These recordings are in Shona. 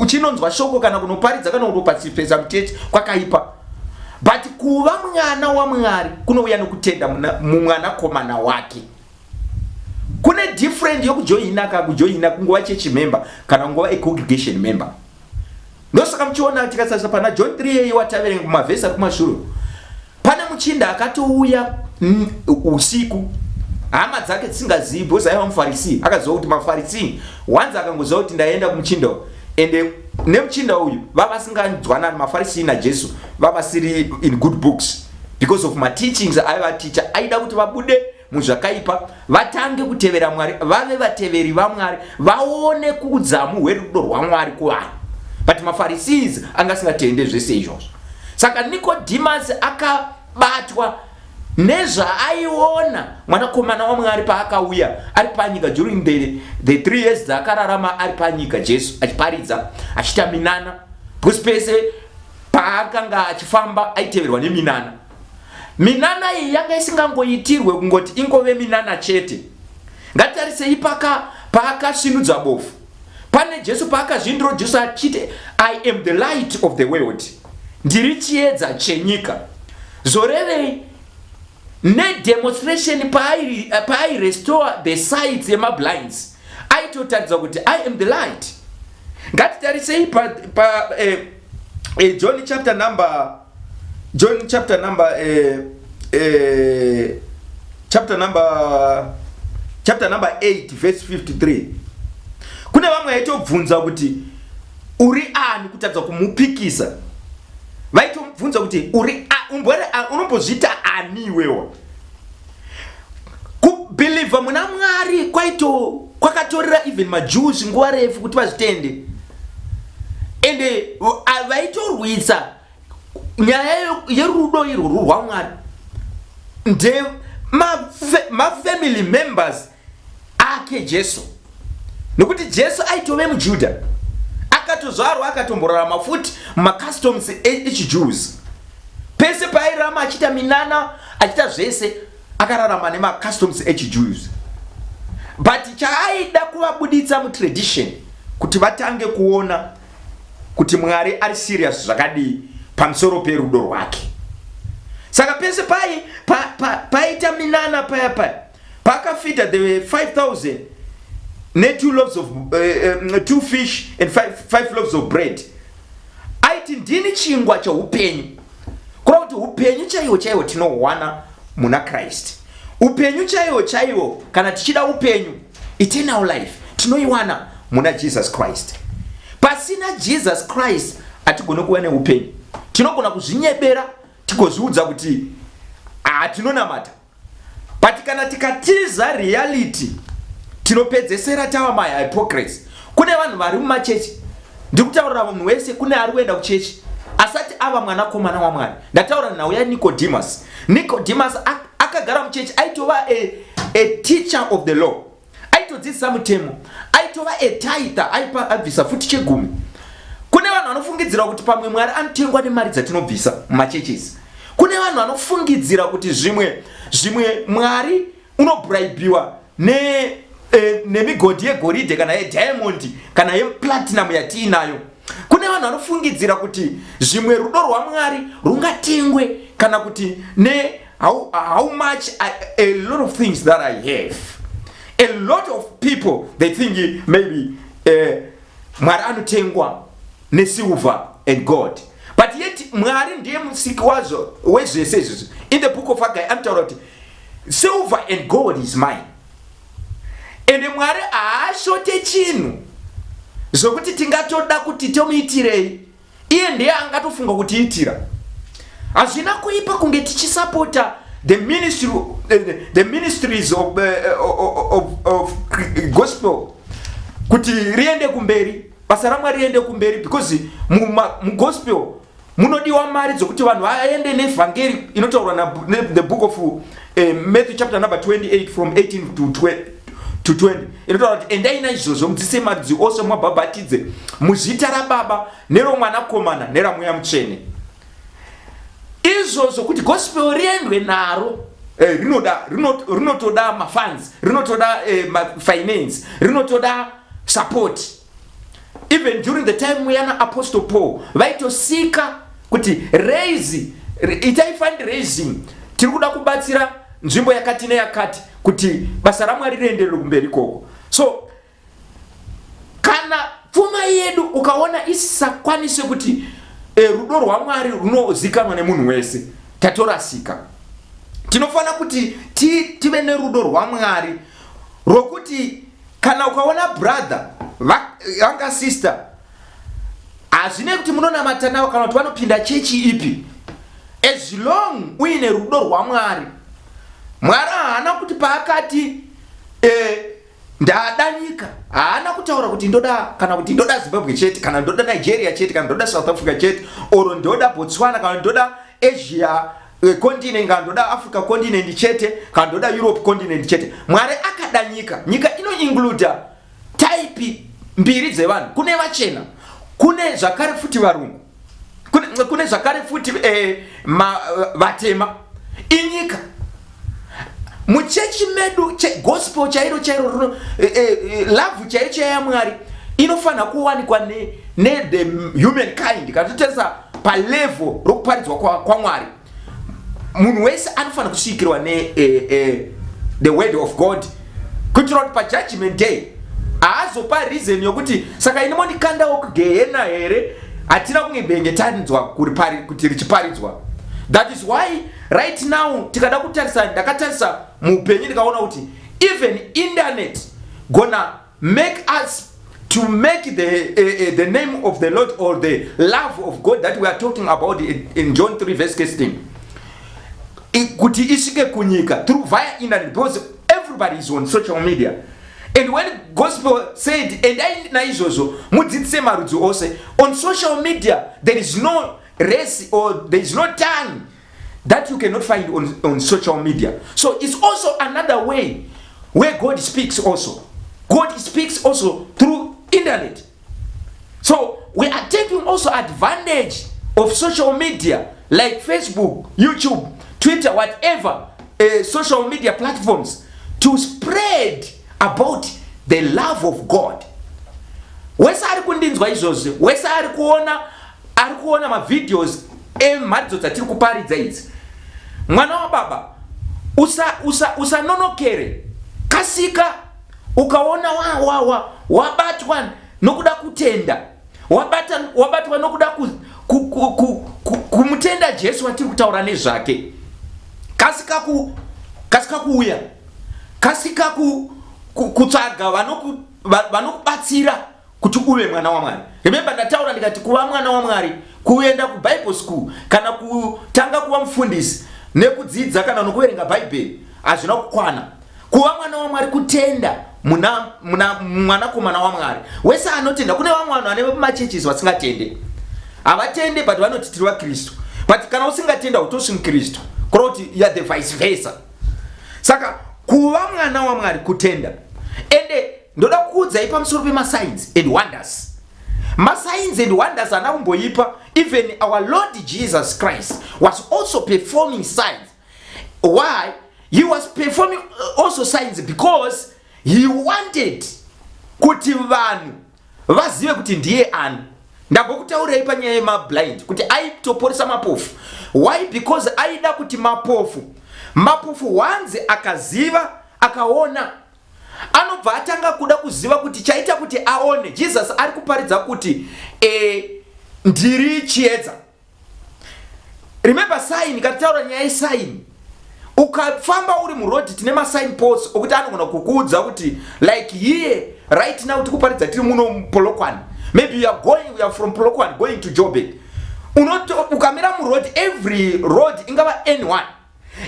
uchinonzwa shoko kana kunoparidza kana kunoparticipate muteti kwakaipa. But kuva mwana waMwari kunouya nekutenda mumwana komana wake. Kune different yokujoina kakujoina kungova church member kana kungova a congregation member. Ndosaka muchiona tikasasa pana John 3 wataverenga kumavhesi ari kumashure. Pane muchinda akatouya usiku, hama dzake dzisingazivi because aiva muFarisi. Akaziva kuti maFarisi wanzi akangoziva kuti ndaenda kumuchinda ende nemuchinda uyu vavasinganzwana maFarisi naJesu vavasiri in good books because of my teachings aivaticha. Aida kuti vabude muzvakaipa, vatange kutevera Mwari, vave vateveri vaMwari, vaone kuudzamu hwerudo rwaMwari kuvanhu. But maFarisis angasingatende zvese izvozvo. Saka Nicodemus akabatwa nezvaaiona mwanakomana waMwari paakauya ari panyika during the 3 years dzakararama ari panyika, Jesu achiparidza achiita minana, because pese paakanga achifamba aiteverwa neminana. Minana iyi yanga isingangoitirwe kungoti ingove minana chete. Ngatarisei paakasvinudza bofu. Pane Jesu paakazvintroduce achiti I am the light of the world, ndiri chiedza chenyika. Zorevei nedemonstration paai restore the sight yemablinds, aitotaridza kuti I am the light. Ngatitarisei John chapter number 8 verse 53. Kune vamwe vaitobvunza kuti uri ani kutadza kumupikisa. Vaitobvunza kuti unombozvita ani iwewe. Kubhilivha muna Mwari kwakatorera even maJews nguva refu kuti vazvitende. Ende vaitorwisa nyaya yerudo irwo rwaMwari. Nde mafamily members ake Jesu. Nokuti Jesu aitove muJudha, akatozvarwa akatomborarama futi mumacustoms echiJews. Pese paairarama achita minana achita zvese akararama nemacustoms echiJews. But chaaida kuvabuditsa mutradition kuti vatange kuona kuti Mwari ari serious zvakadii pamusoro perudo rwake. Saka pese paita minana paya pakafita the 5,000 ne 2 fish and 5 loaves of bread. Aiti ndini chingwa cheupenyu. Kura kuti upenyu chaiwo tinowana muna Christ. Upenyu chaiwo kana tichida upenyu eternal life tinoiwana muna Jesus Christ. Pasina Jesus Christ atigona kuva neupenyu. Tinogona kuzvinyebera tigozviudza kuti tinonamata. But kana tikatiza reality tinopedzesera tava mahypocrites. Kune vanhu vari mumachechi, ndikutaurira munhu wese kune ari kuenda kuchechi asati ava mwanakomana waMwari. Ndataura nauya Nicodemus. Nicodemus akagara muchechi aitova a teacher of the law. Aitodzidzisa mutemo. Aitova a tither, aipa abvisa futi chegumi. Kune vanhu vanofungidzira kuti pamwe Mwari anotengwa nemari dzatinobvisa mumachechisi. Kune vanhu vanofungidzira kuti zvimwe Mwari unobraibiwa nemigodhi yegoridhe kana yediamond kana yeplatinum yatiinayo. Kune vanhu vanofungidzira kuti zvimwe rudo rwaMwari rungatengwe kana kuti how much a lot of things that I have. A lot of people they think maybe Mwari anotengwa nesilver and gold. But yet Mwari ndiye musiki wazo wezvese izvozvo. In the book of Haggai anotaura kuti silver and gold is mine. Ende Mwari haashote chinhu zvokuti tingatoda kuti tomuitirei. Iye ndiye angatofunga kutiitira. Hazvina kuipa kunge tichisapota the ministries of gospel kuti riende kumberi, basa raMwari riende kumberi, because mugospel munodiwa mari dzokuti vanhu vaende nevhangeri inotaurwa na the book of Matthew chapter number 28 from 18 to 20. Inotaura kuti endai naizvozvo mudzise marudzi ose mabhabhatidze muzita raBaba neroMwanakomana neramweya mutsvene. Izvozvo kuti gospel riendwe naro rinotoda mafunds, rinotoda finance, rinotoda support. even during the time yana Apostle Paul vaitosika kuti itai fundraising, tiri kuda kubatsira nzvimbo yakati neyakati kuti basa raMwari rienderere kumberi koko. So kana pfuma yedu ukaona isakwanise kuti rudo rwaMwari runozikanwa nemunhu wese, tatorasika. Tinofana kuti tive nerudo rwaMwari rokuti kana ukaona brother vanga sister azvine kuti munonamata navo kana kuti vanopinda chechi ipi, as long uine rudo rwaMwari, Mwari haana kuti paakati ndada nyika haana kutaura kuti ndoda kana kuti ndoda Zimbabwe chete kana ndoda Nigeria chete kana ndoda South Africa chete or ndoda Botswana kana ndoda Asia continent kana ndoda Africa continent chete kana ndoda Europe continent chete. Mwari akada nyika ino include type mbiri dzevanhu, kune vachena, kune zvakare futi varungu, kune zvakare futi vatema. Inyika muchechi medu gospel chairo love chairo yaMwari inofana kuwanikwa ne the humankind. Katutesa pa level rokuparidzwa kwa Mwari, munhu wese anofana kusvikirwa the word of God kuitira kuti pa judgment day azopa reason yokuti saka ine mondikanda okugehena here hatina kunge bengetanidzwa kuti richiparidzwa. That is why right now tikada kutarisa, ndakatarisa muupenyu ndikaona kuti even internet gonna make us to make the name of the Lord or the love of God that we are talking about in John 3 verse 16 kuti isvike kunyika through via internet, because everybody is on social media. And when gospel said and I naizvozvo mudzidzise marudzi ose on social media, there is no race or there is no tongue that you cannot find on social media. So it's also another way where God speaks also. God speaks also through internet. So we are taking also advantage of social media like Facebook, YouTube, Twitter, whatever social media platforms to spread about the love of God. Wesa ari kundinzwa izvozvo, wesa ari kuona ma videos emharidzo dzatiri kuparidza idzi. Mwana wa baba usanonokere, kasika ukaona wabatwa nokuda kutenda, wabatwa nokuda kumutenda Jesu watiri kutaura nezvake, kasika kuuya, kasika kutsvaga vanokubatsira kuti uve mwana waMwari. Remember ndataura ndikati kuva mwana waMwari, kuenda kuBible school kana kutanga kuva mufundisi nekudzidza kana nokuverenga Bible hazvina kukwana. Kuva mwana waMwari kutenda mwanakomana waMwari. Wese anotenda, kune vamwe vanhu vane machurches vasingatende, havatende but vanoti tiri vaKristu, but kana usingatenda utosi muKristu, kuroti you are the vice versa. Saka kuva mwana waMwari kutenda. Ende ndoda kuudzai pamusoro pemasigns and wonders. Signs and wonders anakumboipa. Even our Lord Jesus Christ was also performing signs. Why? He was performing also signs because he wanted kuti vanhu vazive kuti ndiye ani. Ndambokutaurirai panyaya yemablind kuti aitoporesa mapofu. Why? Because aida kuti mapofu wanze akaziva akaona, anobva atanga kuda kuziva kuti chaita kuti aone. Jesus ari kuparidza kuti ndiri chiedza. Remember sign, katitaura nyaya yesign. Ukafamba uri muroad tine masign posts okuti anogona kukuudza kuti like here right now tikuparidza tiri muno Polokwane. Maybe you are from Polokwane going to Joburg. Ukamira muroad, every road ingava N1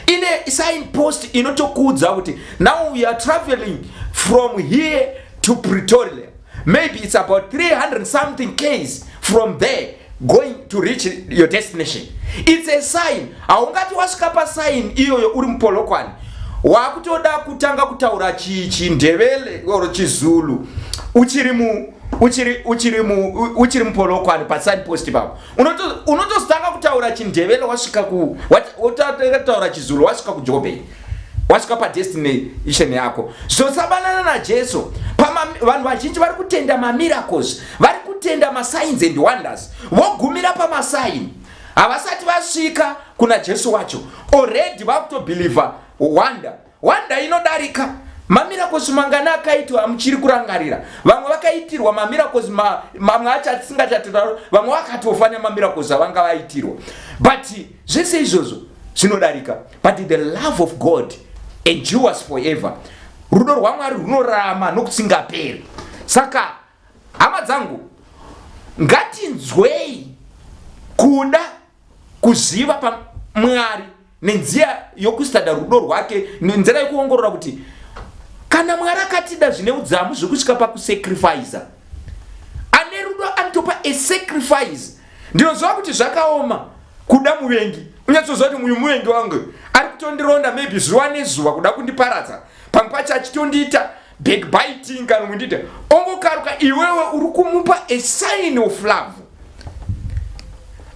ine sign post inotokuudza kuti now we are traveling from here to Pretoria. Maybe it's about 300 something k's from there going to reach your destination. It's a sign. Haungati wasvika pa sign iyoyo uri muPolokwane wakutoda kutanga kutaura chiNdebele or chiZulu uchiri muPolokwane pa sign post papo. Unotostanga kutaura chiNdebele wasvika watanga kutaura chiZulu wasvika kuJoburg. wasvika padestination yako. Zosabanana naJesu. Vanhu vazhinji vari kutenda mamiracles, vari kutenda masigns and wonders, vogumira pamasign havasati vasvika kuna Jesu wacho. Already vakutobhilivha wonder inodarika. Mamiracles mangana akaitwa amuchiri kurangarira. Vamwe vakaitirwa mamiracles mamwe acho atisingachatotaura, vamwe vakatofa nemamiracles avanga vaitirwa. But zvese izvozvo zvinodarika. But the love of God endures forever. Rudo rwaMwari runorama nokusingaperi. Saka hama dzangu, ngatinzwei kuda kuziva paMwari nenzira yokustada rudo rwake, nenzira yekuongorora kuti kana Mwari akatida zvine udzamu zvokusvika pakusacrifice, ane rudo anotopa a sacrifice. Ndinoziva kuti zvakaoma kuda muvengi. Unyatsoziva kuti uyu muvengi wangu ari kutondironda maybe zuva nezuva kuda kundiparadza, pamwe pacho achitondiita backbiting kana kundiita ongokaruka, iwewe uri kumupa a sign of love.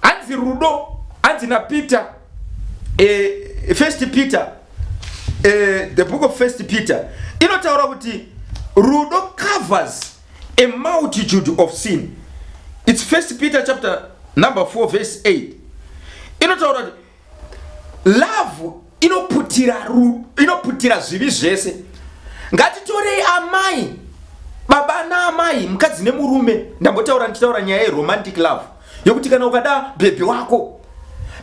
Hanzi rudo, hanzi naPeter, First Peter, the book of First Peter, inotaura kuti rudo covers a multitude of sin. It's First Peter chapter number 4 verse 8. Inotaura kuti love inoputira zvivi zvese. Ngatitorei amai, baba naamai, mukadzi nemurume. Ndambotaura ndichitaura nyaya yeromantic love, yokuti kana ukada bhebhi wako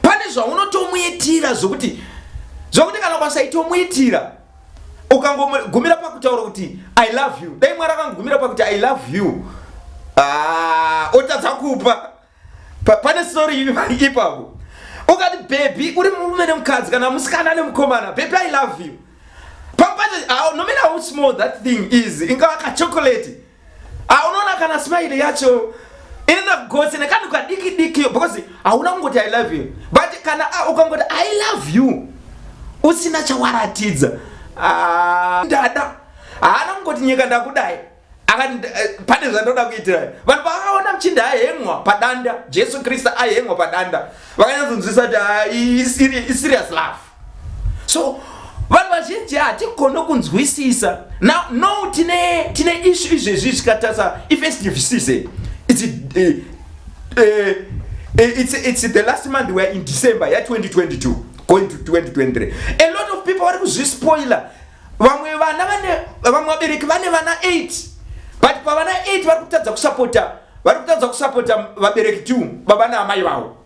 pane zvaunotomuitira zvokuti kana ukasaitomuitira ukangogumira pakutaura kuti I love you, dai Mwari akangogumira pakuti I love you, otadza kupa. Pane story ipapo ukati baby uri murume nemukadzi kana musikana nemukomana, baby I love you, pampacha no matter how small that thing is, ingava kachocolate, unoona kana smile yacho inoenda kugotsi nekanhu kadiki because hauna kungoti I love you. But kana ukangoti I love you usina chawaratidza, dada haana kungoti nyika ndakudai pane zvandoda kuitira. Vanhu vakaona muchinda ahengwa padanda, Jesu Kristu ahengwa padanda, vakanyatsokunzwisa kuti serious love. So vanhu vazhinji hatigone kunzwisisa. No, tine issue izvezvi zvikatasa. If ndivisise, it's the last month, we are in December ya 2022 going to 2023. A lot of people vari kuzvispoila. Vamwe vabereki vane vana 8, but pavana 8 vari kutadza kusapota vabereki 2, baba naamai vavo.